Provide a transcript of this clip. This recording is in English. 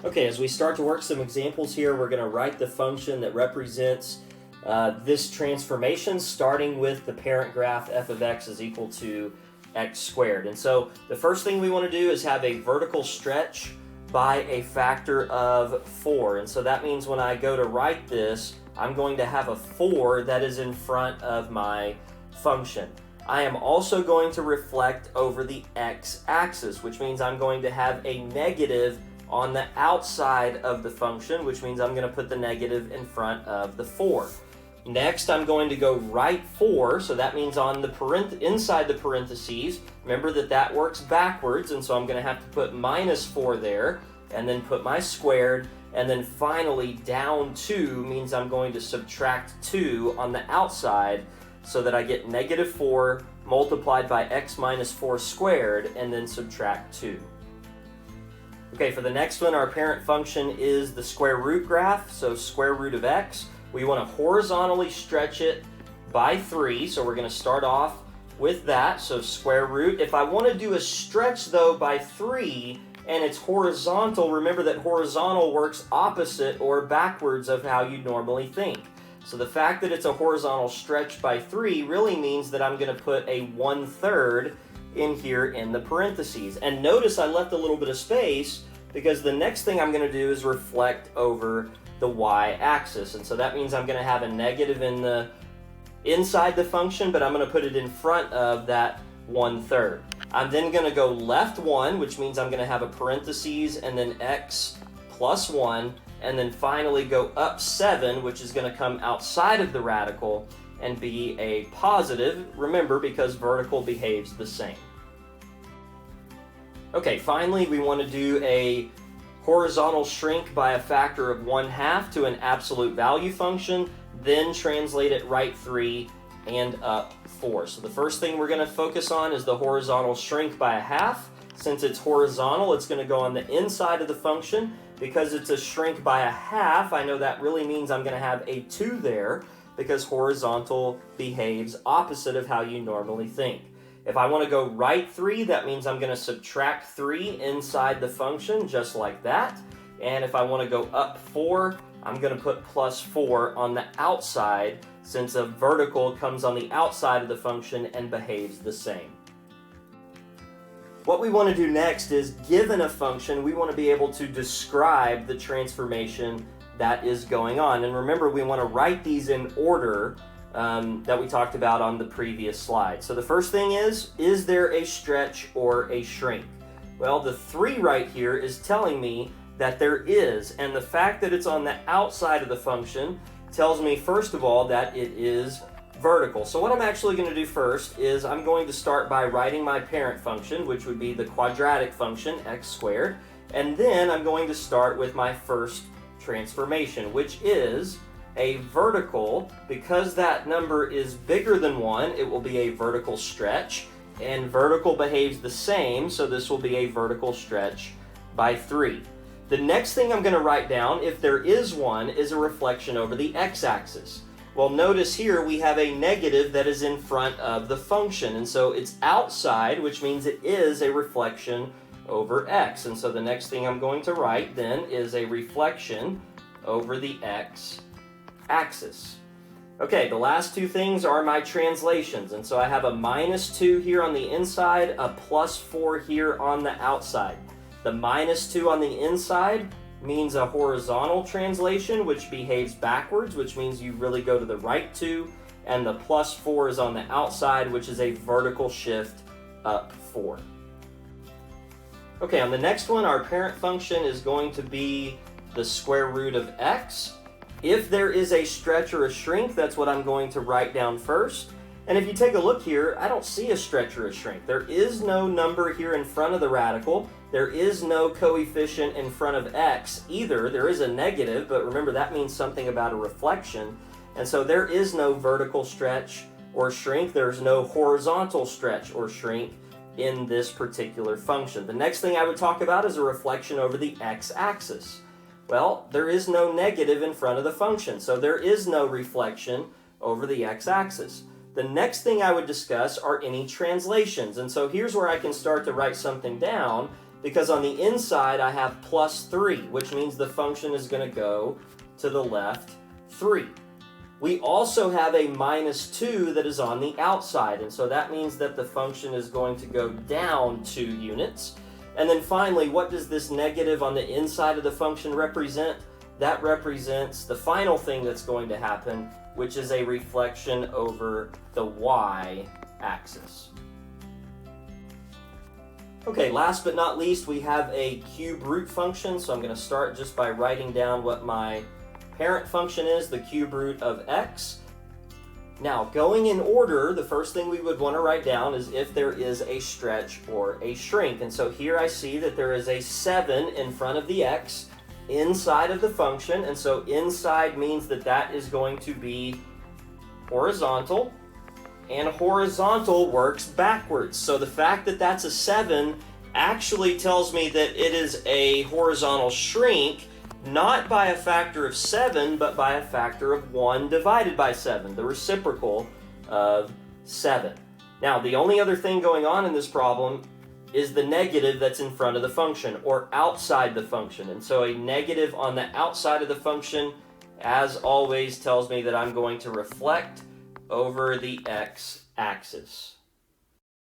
Okay, as we start to work some examples here, we're going to write the function that represents this transformation, starting with the parent graph f of x is equal to x squared. And so the first thing we want to do is have a vertical stretch by a factor of 4. And so that means when I go to write this, I'm going to have a 4 that is in front of my function. I am also going to reflect over the x-axis, which means I'm going to have a negative on the outside of the function, which means I'm going to put the negative in front of the 4. Next, I'm going to go right 4, so that means on the inside the parentheses. Remember that works backwards, and so I'm going to have to put minus 4 there, and then put my squared, and then finally down 2 means I'm going to subtract 2 on the outside, so that I get negative 4 multiplied by x minus 4 squared, and then subtract 2. Okay, for the next one, our parent function is the square root graph, so square root of x. We want to horizontally stretch it by 3, so we're going to start off with that, so square root. If I want to do a stretch, though, by 3, and it's horizontal, remember that horizontal works opposite or backwards of how you normally think. So the fact that it's a horizontal stretch by 3 really means that I'm going to put a 1/3 in here in the parentheses. And notice I left a little bit of space because the next thing I'm going to do is reflect over the y-axis. And so that means I'm going to have a negative inside the function, but I'm going to put it in front of that 1/3. I'm then going to go left 1, which means I'm going to have a parentheses and then x plus 1, and then finally go up 7, which is going to come outside of the radical and be a positive, remember, because vertical behaves the same. Okay, finally we want to do a horizontal shrink by a factor of 1/2 to an absolute value function, then translate it right 3 and up 4. So the first thing we're going to focus on is the horizontal shrink by 1/2. Since it's horizontal, it's going to go on the inside of the function. Because it's a shrink by 1/2, I know that really means I'm going to have a 2 there, because horizontal behaves opposite of how you normally think. If I want to go right 3, that means I'm going to subtract 3 inside the function, just like that. And if I want to go up 4, I'm going to put plus 4 on the outside, since a vertical comes on the outside of the function and behaves the same. What we want to do next is, given a function, we want to be able to describe the transformation that is going on. And remember, we want to write these in order that we talked about on the previous slide. So the first thing is there a stretch or a shrink? Well, the 3 right here is telling me that there is, and the fact that it's on the outside of the function tells me, first of all, that it is vertical. So what I'm actually going to do first is I'm going to start by writing my parent function, which would be the quadratic function, x squared, and then I'm going to start with my first transformation, which is a vertical. Because that number is bigger than 1, it will be a vertical stretch, and vertical behaves the same, so this will be a vertical stretch by 3. The next thing I'm going to write down, if there is one, is a reflection over the x-axis. Well, notice here we have a negative that is in front of the function, and so it's outside, which means it is a reflection over x. And so the next thing I'm going to write then is a reflection over the x-axis. Okay, the last 2 things are my translations, and so I have a minus 2 here on the inside, a plus 4 here on the outside. The minus 2 on the inside means a horizontal translation, which behaves backwards, which means you really go to the right 2, and the plus 4 is on the outside, which is a vertical shift up 4. Okay, on the next one, our parent function is going to be the square root of x. If there is a stretch or a shrink, that's what I'm going to write down first. And if you take a look here, I don't see a stretch or a shrink. There is no number here in front of the radical. There is no coefficient in front of x either. There is a negative, but remember that means something about a reflection. And so there is no vertical stretch or shrink. There's no horizontal stretch or shrink in this particular function. The next thing I would talk about is a reflection over the x-axis. Well, there is no negative in front of the function, so there is no reflection over the x-axis. The next thing I would discuss are any translations. And so here's where I can start to write something down. because on the inside I have plus 3, which means the function is going to go to the left 3. We also have a minus 2 that is on the outside, and so that means that the function is going to go down 2 units. And then finally, what does this negative on the inside of the function represent? That represents the final thing that's going to happen, which is a reflection over the y-axis. Okay, last but not least, we have a cube root function, so I'm going to start just by writing down what my parent function is, the cube root of x. Now, going in order, the first thing we would want to write down is if there is a stretch or a shrink. And so here I see that there is a 7 in front of the x inside of the function, and so inside means that that is going to be horizontal, and horizontal works backwards. So the fact that that's a 7 actually tells me that it is a horizontal shrink, not by a factor of 7, but by a factor of 1 divided by 7, the reciprocal of 7. Now, the only other thing going on in this problem is the negative that's in front of the function, or outside the function. And so a negative on the outside of the function, as always, tells me that I'm going to reflect over the x-axis.